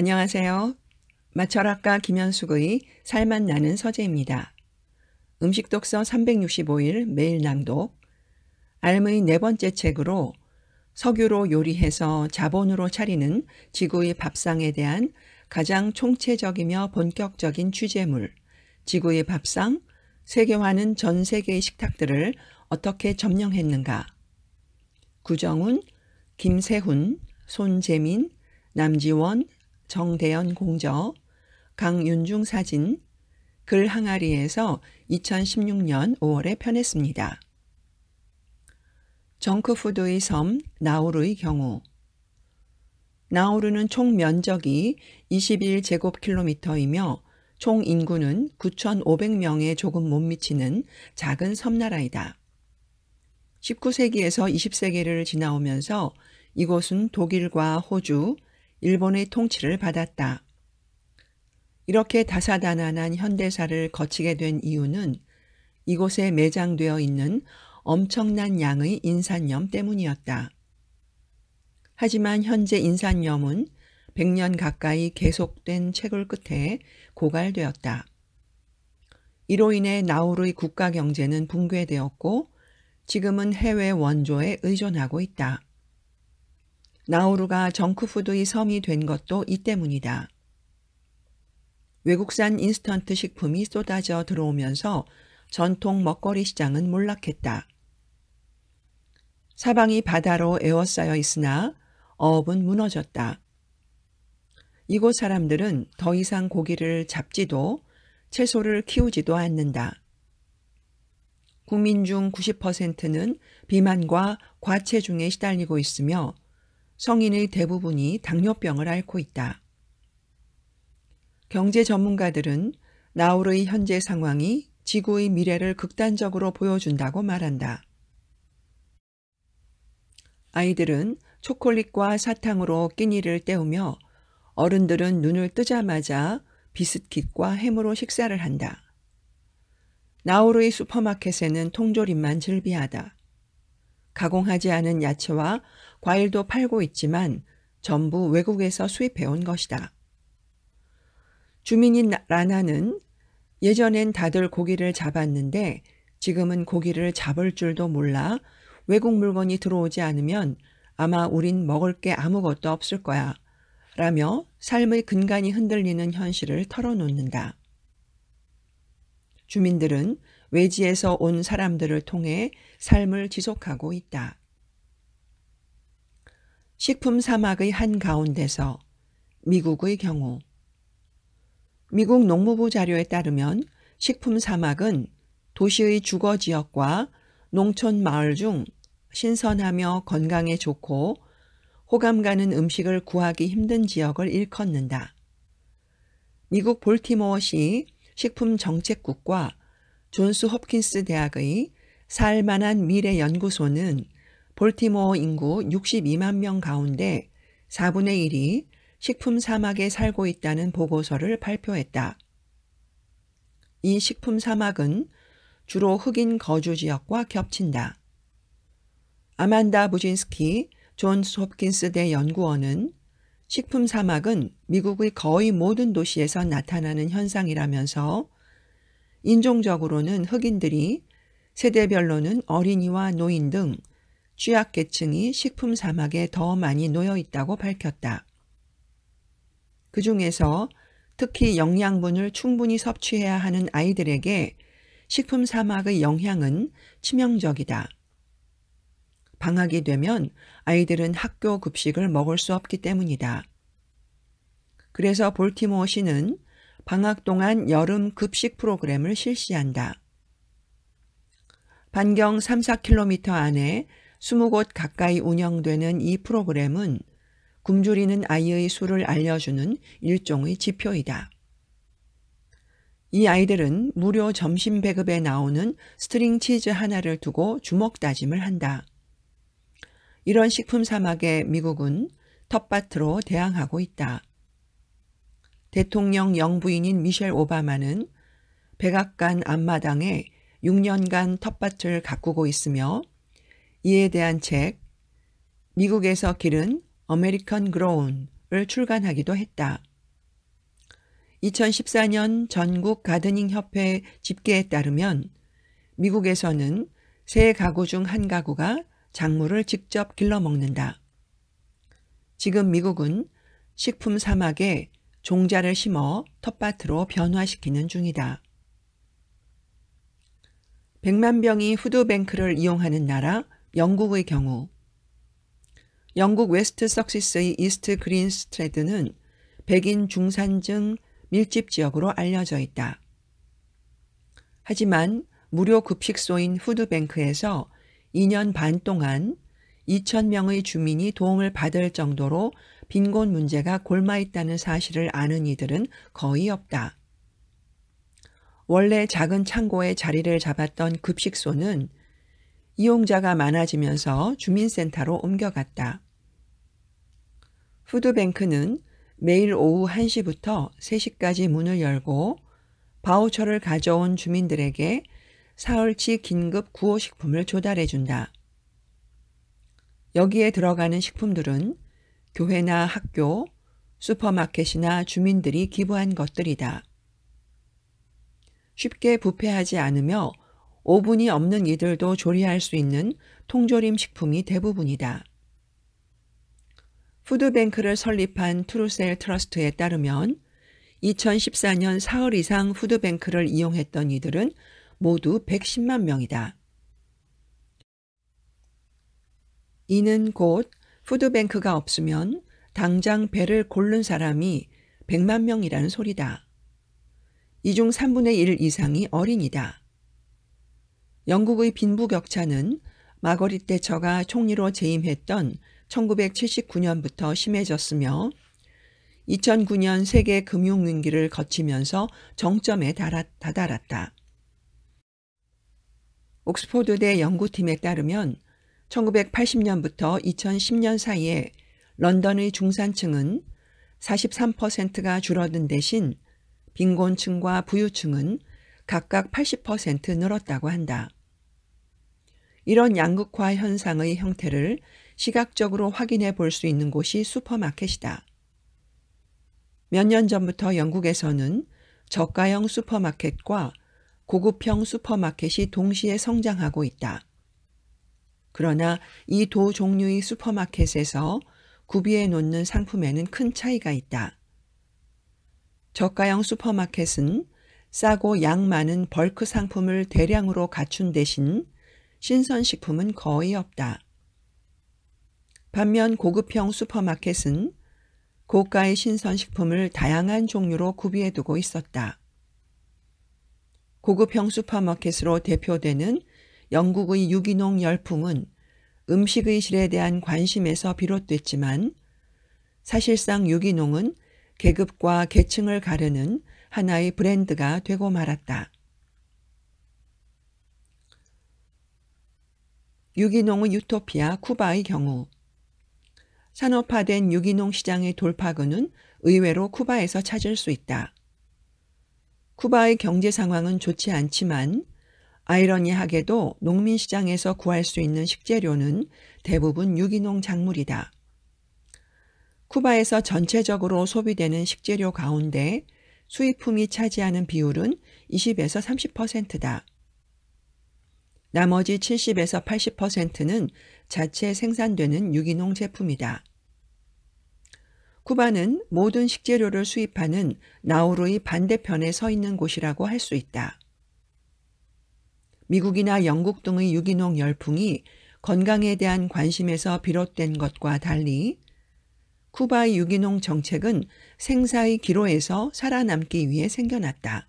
안녕하세요. 마철학가 김현숙의 살맛 나는 서재입니다. 음식 독서 365일 매일 낭독. 알의 네 번째 책으로 석유로 요리해서 자본으로 차리는 지구의 밥상에 대한 가장 총체적이며 본격적인 취재물, 지구의 밥상, 세계화는 전 세계의 식탁들을 어떻게 점령했는가. 구정훈, 김세훈, 손재민, 남지원, 정대연 공저, 강윤중 사진, 글 항아리에서 2016년 5월에 편했습니다. 정크푸드의 섬 나우루의 경우. 나우루는 총 면적이 21제곱킬로미터이며 총 인구는 9,500명에 조금 못 미치는 작은 섬나라이다. 19세기에서 20세기를 지나오면서 이곳은 독일과 호주, 일본의 통치를 받았다. 이렇게 다사다난한 현대사를 거치게 된 이유는 이곳에 매장되어 있는 엄청난 양의 인산염 때문이었다. 하지만 현재 인산염은 100년 가까이 계속된 채굴 끝에 고갈되었다. 이로 인해 나우루의 국가 경제는 붕괴되었고 지금은 해외 원조에 의존하고 있다. 나우루가 정크푸드의 섬이 된 것도 이 때문이다. 외국산 인스턴트 식품이 쏟아져 들어오면서 전통 먹거리 시장은 몰락했다. 사방이 바다로 에워싸여 있으나 어업은 무너졌다. 이곳 사람들은 더 이상 고기를 잡지도 채소를 키우지도 않는다. 국민 중 90%는 비만과 과체중에 시달리고 있으며 성인의 대부분이 당뇨병을 앓고 있다. 경제 전문가들은 나우루의 현재 상황이 지구의 미래를 극단적으로 보여준다고 말한다. 아이들은 초콜릿과 사탕으로 끼니를 때우며 어른들은 눈을 뜨자마자 비스킷과 햄으로 식사를 한다. 나우루의 슈퍼마켓에는 통조림만 즐비하다. 가공하지 않은 야채와 과일도 팔고 있지만 전부 외국에서 수입해온 것이다. 주민인 라나는 예전엔 다들 고기를 잡았는데 지금은 고기를 잡을 줄도 몰라 외국 물건이 들어오지 않으면 아마 우린 먹을 게 아무것도 없을 거야 라며 삶의 근간이 흔들리는 현실을 털어놓는다. 주민들은 외지에서 온 사람들을 통해 삶을 지속하고 있다. 식품 사막의 한가운데서 미국의 경우. 미국 농무부 자료에 따르면 식품 사막은 도시의 주거 지역과 농촌 마을 중 신선하며 건강에 좋고 호감 가는 음식을 구하기 힘든 지역을 일컫는다. 미국 볼티모어시 식품정책국과 존스 홉킨스 대학의 살만한 미래 연구소는 볼티모어 인구 62만 명 가운데 4분의 1이 식품 사막에 살고 있다는 보고서를 발표했다. 이 식품 사막은 주로 흑인 거주 지역과 겹친다. 아만다 부진스키 존스 홉킨스 대 연구원은 식품 사막은 미국의 거의 모든 도시에서 나타나는 현상이라면서 인종적으로는 흑인들이, 세대별로는 어린이와 노인 등 취약계층이 식품 사막에 더 많이 놓여 있다고 밝혔다. 그 중에서 특히 영양분을 충분히 섭취해야 하는 아이들에게 식품 사막의 영향은 치명적이다. 방학이 되면 아이들은 학교 급식을 먹을 수 없기 때문이다. 그래서 볼티모어시는 방학 동안 여름 급식 프로그램을 실시한다. 반경 3-4km 안에 20곳 가까이 운영되는 이 프로그램은 굶주리는 아이의 수를 알려주는 일종의 지표이다. 이 아이들은 무료 점심 배급에 나오는 스트링 치즈 하나를 두고 주먹 다짐을 한다. 이런 식품 사막에 미국은 텃밭으로 대항하고 있다. 대통령 영부인인 미셸 오바마는 백악관 앞마당에 6년간 텃밭을 가꾸고 있으며 이에 대한 책 미국에서 기른 아메리칸 그로운을 출간하기도 했다. 2014년 전국 가드닝 협회 집계에 따르면 미국에서는 3가구 중 1가구가 작물을 직접 길러 먹는다. 지금 미국은 식품 사막에 종자를 심어 텃밭으로 변화시키는 중이다. 100만 병이 푸드뱅크를 이용하는 나라 영국의 경우 영국 웨스트 석시스의 이스트 그린스트레드는 백인 중산층 밀집 지역으로 알려져 있다. 하지만 무료 급식소인 푸드뱅크에서 2년 반 동안 2,000명의 주민이 도움을 받을 정도로 빈곤 문제가 골마있다는 사실을 아는 이들은 거의 없다. 원래 작은 창고에 자리를 잡았던 급식소는 이용자가 많아지면서 주민센터로 옮겨갔다. 푸드뱅크는 매일 오후 1시부터 3시까지 문을 열고 바우처를 가져온 주민들에게 사흘치 긴급 구호식품을 조달해준다. 여기에 들어가는 식품들은 교회나 학교, 슈퍼마켓이나 주민들이 기부한 것들이다. 쉽게 부패하지 않으며 오븐이 없는 이들도 조리할 수 있는 통조림 식품이 대부분이다. 푸드뱅크를 설립한 트루셀 트러스트에 따르면 2014년 사흘 이상 푸드뱅크를 이용했던 이들은 모두 110만 명이다. 이는 곧 푸드뱅크가 없으면 당장 배를 고른 사람이 100만 명이라는 소리다. 이 중 3분의 1 이상이 어린이다. 영국의 빈부격차는 마거릿 대처가 총리로 재임했던 1979년부터 심해졌으며 2009년 세계 금융위기를 거치면서 정점에 다다랐다. 옥스포드대 연구팀에 따르면 1980년부터 2010년 사이에 런던의 중산층은 43%가 줄어든 대신 빈곤층과 부유층은 각각 80% 늘었다고 한다. 이런 양극화 현상의 형태를 시각적으로 확인해 볼 수 있는 곳이 슈퍼마켓이다. 몇 년 전부터 영국에서는 저가형 슈퍼마켓과 고급형 슈퍼마켓이 동시에 성장하고 있다. 그러나 이 두 종류의 슈퍼마켓에서 구비해 놓는 상품에는 큰 차이가 있다. 저가형 슈퍼마켓은 싸고 양 많은 벌크 상품을 대량으로 갖춘 대신 신선식품은 거의 없다. 반면 고급형 슈퍼마켓은 고가의 신선식품을 다양한 종류로 구비해 두고 있었다. 고급형 슈퍼마켓으로 대표되는 영국의 유기농 열풍은 음식의 질에 대한 관심에서 비롯됐지만 사실상 유기농은 계급과 계층을 가르는 하나의 브랜드가 되고 말았다. 유기농의 유토피아 쿠바의 경우 산업화된 유기농 시장의 돌파구는 의외로 쿠바에서 찾을 수 있다. 쿠바의 경제 상황은 좋지 않지만 아이러니하게도 농민 시장에서 구할 수 있는 식재료는 대부분 유기농 작물이다. 쿠바에서 전체적으로 소비되는 식재료 가운데 수입품이 차지하는 비율은 20에서 30%다. 나머지 70에서 80%는 자체 생산되는 유기농 제품이다. 쿠바는 모든 식재료를 수입하는 나우루의 반대편에 서 있는 곳이라고 할 수 있다. 미국이나 영국 등의 유기농 열풍이 건강에 대한 관심에서 비롯된 것과 달리 쿠바의 유기농 정책은 생사의 기로에서 살아남기 위해 생겨났다.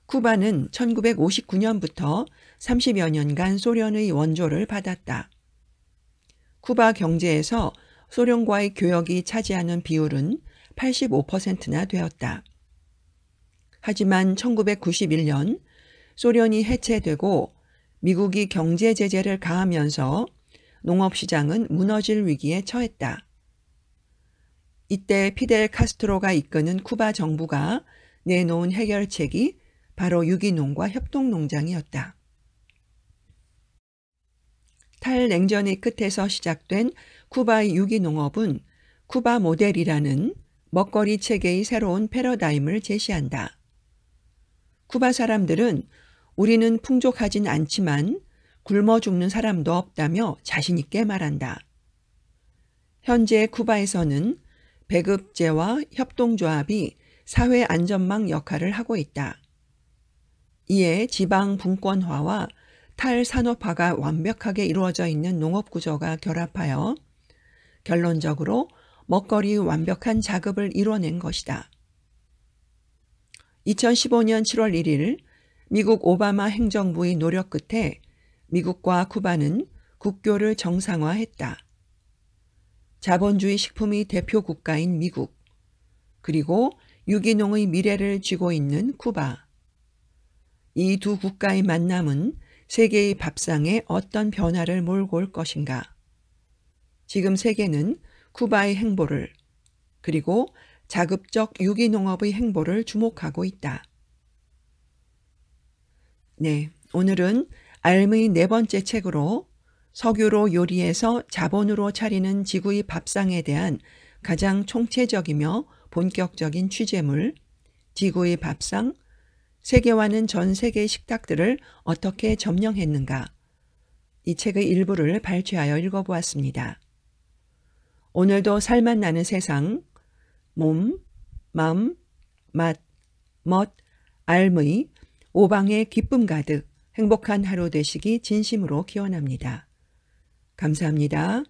쿠바는 1959년부터 30여 년간 소련의 원조를 받았다. 쿠바 경제에서 소련과의 교역이 차지하는 비율은 85%나 되었다. 하지만 1991년 소련이 해체되고 미국이 경제 제재를 가하면서 농업시장은 무너질 위기에 처했다. 이때 피델 카스트로가 이끄는 쿠바 정부가 내놓은 해결책이 바로 유기농과 협동농장이었다. 탈냉전의 끝에서 시작된 쿠바의 유기농업은 쿠바 모델이라는 먹거리 체계의 새로운 패러다임을 제시한다. 쿠바 사람들은 우리는 풍족하진 않지만 굶어 죽는 사람도 없다며 자신 있게 말한다. 현재 쿠바에서는 배급제와 협동조합이 사회 안전망 역할을 하고 있다. 이에 지방 분권화와 탈산업화가 완벽하게 이루어져 있는 농업구조가 결합하여 결론적으로 먹거리 완벽한 자급을 이뤄낸 것이다. 2015년 7월 1일 미국 오바마 행정부의 노력 끝에 미국과 쿠바는 국교를 정상화했다. 자본주의 식품의 대표 국가인 미국, 그리고 유기농의 미래를 쥐고 있는 쿠바. 이 두 국가의 만남은 세계의 밥상에 어떤 변화를 몰고 올 것인가? 지금 세계는 쿠바의 행보를, 그리고 자급적 유기농업의 행보를 주목하고 있다. 네, 오늘은 알의 네 번째 책으로 석유로 요리해서 자본으로 차리는 지구의 밥상에 대한 가장 총체적이며 본격적인 취재물, 지구의 밥상, 세계화는 전 세계의 식탁들을 어떻게 점령했는가, 이 책의 일부를 발췌하여 읽어보았습니다. 오늘도 살맛 나는 세상, 몸, 마음, 맛, 멋, 알의 오방의 기쁨 가득 행복한 하루 되시기 진심으로 기원합니다. 감사합니다.